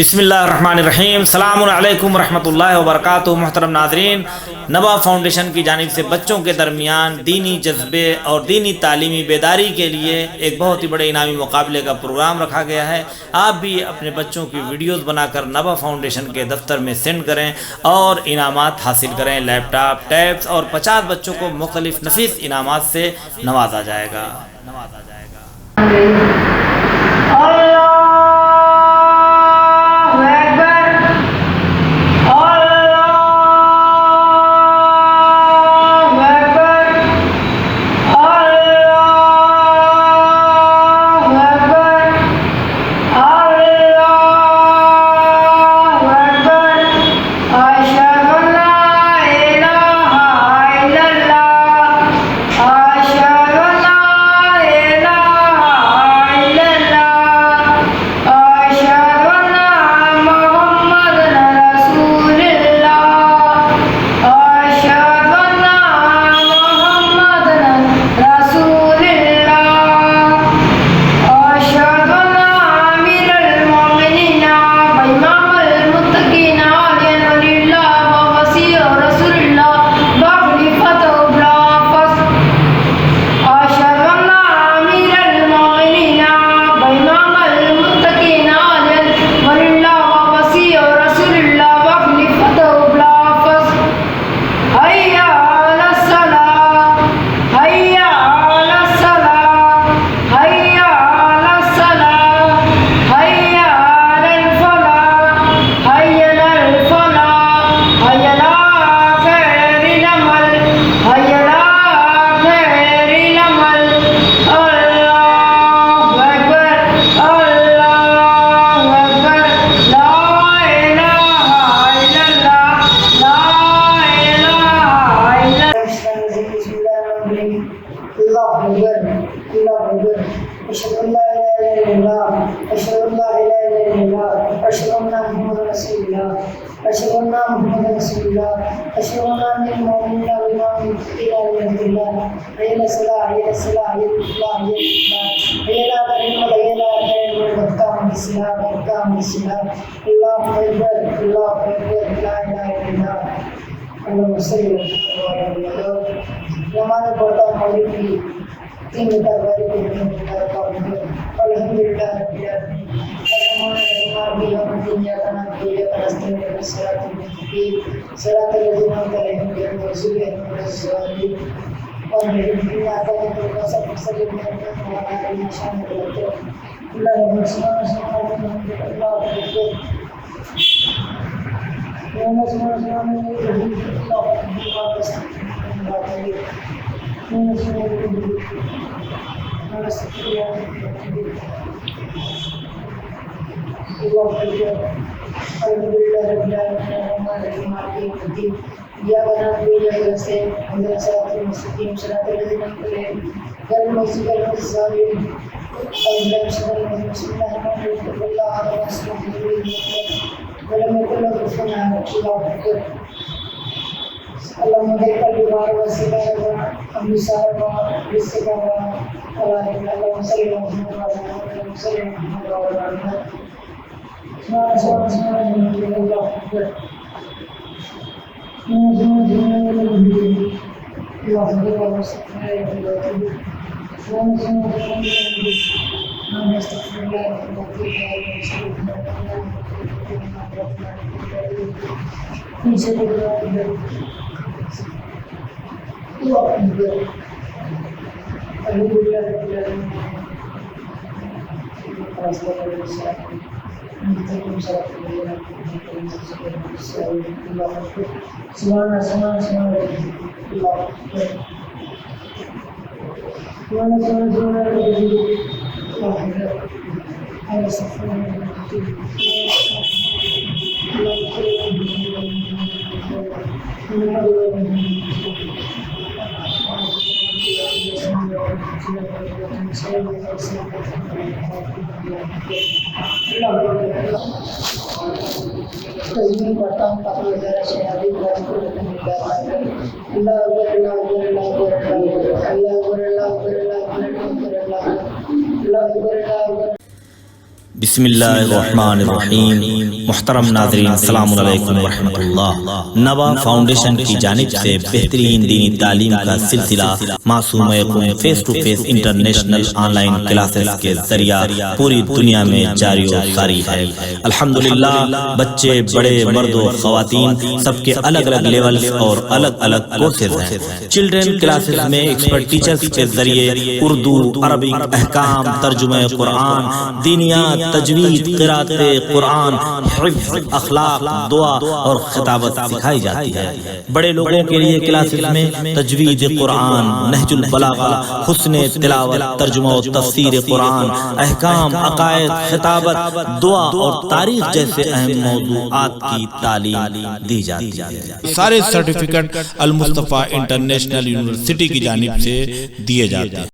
बिस्मिल्लाहिर्रहमानिर्रहीम सलामुअलैकुम रहमतुल्लाहि व बरकातुहू। मुहतरम नाज़रीन, नवा फाउंडेशन की जानिब से बच्चों के दरमियान दीनी जज्बे और दीनी तालीमी बेदारी के लिए एक बहुत ही बड़े इनामी मुकाबले का प्रोग्राम रखा गया है। आप भी अपने बच्चों की वीडियोज़ बनाकर नवा फाउंडेशन के दफ्तर में सेंड करें और इनामात हासिल करें। लैपटॉप, टैब्स और 50 बच्चों को मुख्तलिफ नफीस इनामात से नवाजा जाएगा। बिस्मिल्लाहिर्रहमानिर्रहीम। मुहतरम नाज़रीन, अस्सलामु अलैकुम वरहमतुल्लाह। नवा फाउंडेशन की जानिब से बेहतरीन दीनी तालीम का सिलसिला Masoom face to face international online classes के जरिया पूरी दुनिया में जारी और सारी है। अल्हम्दुलिल्लाह, बच्चे बड़े मर्द और ख़वातीन सबके अलग अलग लेवल और अलग अलग कोर्सेज हैं। चिल्ड्रन क्लासेस में एक्सपर्ट टीचर्स के जरिए उर्दू, अरबिक, अहकाम, तर्जुमे कुरान, दीनियात, तजवीद, क़िराअत कुरान, हिफ्ज़, अखलाक, दुआ और खिताबत सिखाई जाती है। बड़े लोगों के लिए क्लासेस में तजवीद कुरान, नहजुल बलागा, हुस्न तिलावत, तर्जुमा और तफसीर कुरान, अहकाम, अकायद, खिताबत, दुआ और तारीख जैसे अहम मौज़ूआत की तालीम दी जाती है। सारे सर्टिफिकेट अल मुस्तफ़ा इंटरनेशनल यूनिवर्सिटी की जानिब से दिए जाते हैं।